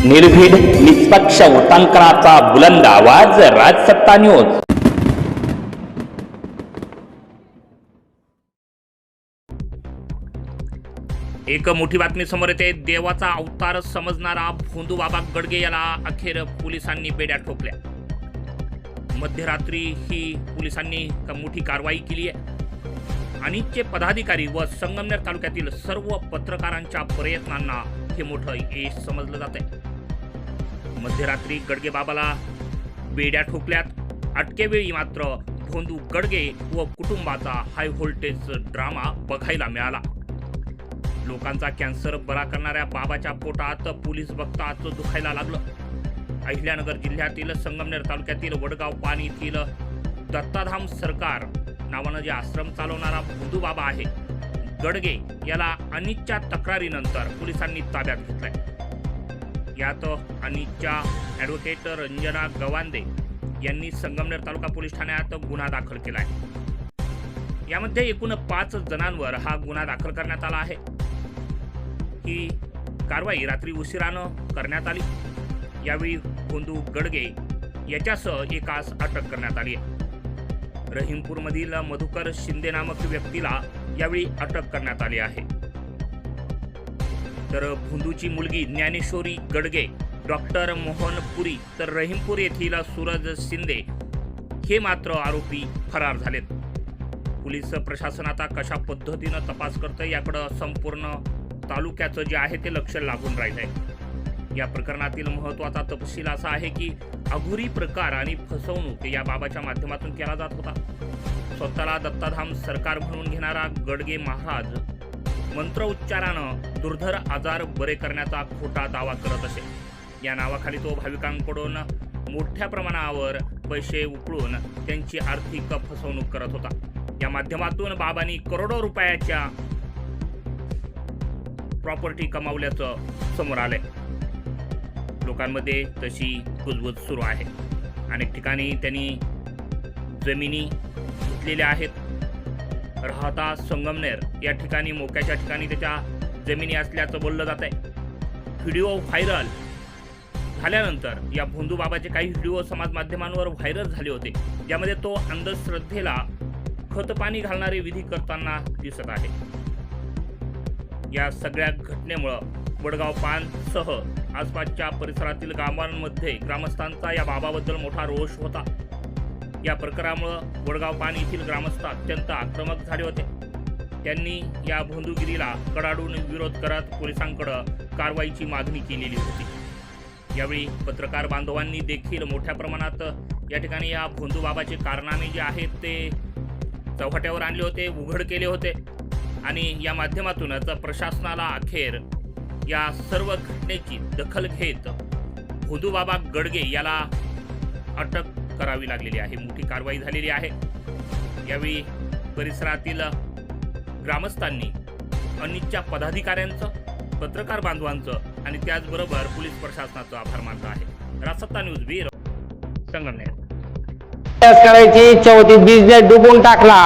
निर्भीड निष्पक्ष वृत्तांकनाचा बुलंद आवाज, राजसत्ता न्यूज। एक मोठी बातमी समोर येते। देवाचा अवतार समजणारा भोंदू बाबा गडगे याला अखेर पोलिसांनी बेड्या ठोकल्या। मध्यरात्री ही पोलिसांनी मोठी कारवाई केली आहे। अनितचे पदाधिकारी व संगमनेर तालुक्यातील सर्व पत्रकारांच्या प्रयत्नांना हे मोठं यश समजलं जातंय। मध्यरात्री गडगे बाबाला बेड्या ठोकल्यात। अटकेवेळी मात्र भोंदू गडगे व कुटुंबाचा हाय व्होल्टेज ड्रामा बघायला मिळाला। लोकांचा कॅन्सर बरा करणाऱ्या बाबाच्या पोटात पोलीस बघताच दुखायला लागलं। अहिल्यानगर जिल्ह्यातील संगमनेर तालुक्यातील वडगाव पाणी येथील दत्ताधाम सरकार नावानं जे आश्रम चालवणारा भोंदू बाबा आहे गडगे याला अनितच्या तक्रारीनंतर पोलिसांनी ताब्यात घेतलंय। यात अनितच्या ॲडव्होकेट रंजना गवांदे यांनी संगमनेर तालुका पोलीस ठाण्यात गुन्हा दाखल केलाय। यामध्ये एकूण 5 जणांवर हा गुन्हा दाखल करण्यात आला आहे। ही कारवाई रात्री उशिरानं करण्यात आली। यावेळी भोंदू गडगे याच्यासह एकास अटक करण्यात आली आहे। रहीमपूरमधील मधुकर शिंदे नामक व्यक्तीला यावेळी अटक करण्यात आली आहे। तर भोंदूची मुलगी ज्ञानेश्वरी गडगे, डॉक्टर मोहन पुरी तर रहीमपूर येथील सूरज शिंदे हे मात्र आरोपी फरार झालेत। पोलीस प्रशासन आता कशा पद्धतीनं तपास करतंय याकडे संपूर्ण तालुक्याचं जे आहे ते लक्ष लागून राहिलंय। या प्रकरणातील महत्त्वाचा तपशील असा आहे की अघोरी प्रकार आणि फसवणूक या बाबाच्या माध्यमातून केला जात होता। स्वतःला दत्ताधाम सरकार म्हणून घेणारा गडगे महाराज मंत्रोच्चारानं दुर्धर आजार बरे करण्याचा खोटा दावा करत असे। या नावाखाली तो भाविकांकडून मोठ्या प्रमाणावर पैसे उकळून त्यांची आर्थिक फसवणूक करत होता। या माध्यमातून बाबांनी करोडो रुपयाच्या प्रॉपर्टी कमावल्याचं समोर आलंय। लोकांमध्ये तशी कुजबूज सुरू आहे। अनेक ठिकाणी त्यांनी जमिनी घेतलेल्या आहेत। राहता संगमनेर या ठिकाणी मोक्याच्या ठिकाणी त्याच्या जमिनी असल्याचं बोललं जात आहे। व्हिडिओ व्हायरल झाल्यानंतर या भोंदू बाबाचे काही व्हिडिओ समाज माध्यमांवर व्हायरल झाले होते, ज्यामध्ये तो अंधश्रद्धेला खतपाणी घालणारे विधी करताना दिसत आहे। या सगळ्या घटनेमुळे वडगाव पानसह आसपासच्या परिसरातील गावांमध्ये ग्रामस्थांचा या बाबाबद्दल मोठा रोष होता। या प्रकारामुळे वडगाव पान येथील ग्रामस्थ अत्यंत आक्रमक झाले होते। त्यांनी या भोंदूगिरीला कडाडून विरोध करत पोलिसांकडे कारवाईची मागणी केलेली होती। यावेळी पत्रकार बांधवांनी देखील मोठ्या प्रमाणात या ठिकाणी या भोंदू बाबाचे कारनामे जे आहेत ते चव्हाट्यावर आणले होते, उघड केले होते आणि या माध्यमातूनच प्रशासनाला अखेर या सर्व घटनेची दखल घेत भोंदू बाबा गडगे याला अटक करावी लागलेली आहे। मोठी कारवाई झालेली आहे। यावेळी परिसरातील ग्रामस्थांनी अनितच्या पदाधिकाऱ्यांचं, पत्रकार बांधवांचं आणि त्याचबरोबर पोलीस प्रशासनाचं आभार मानलं आहे। राजसत्ता न्यूज ब्युरो, संगमनेर। करायची इच्छा होती, बिझनेस डुबून टाकला।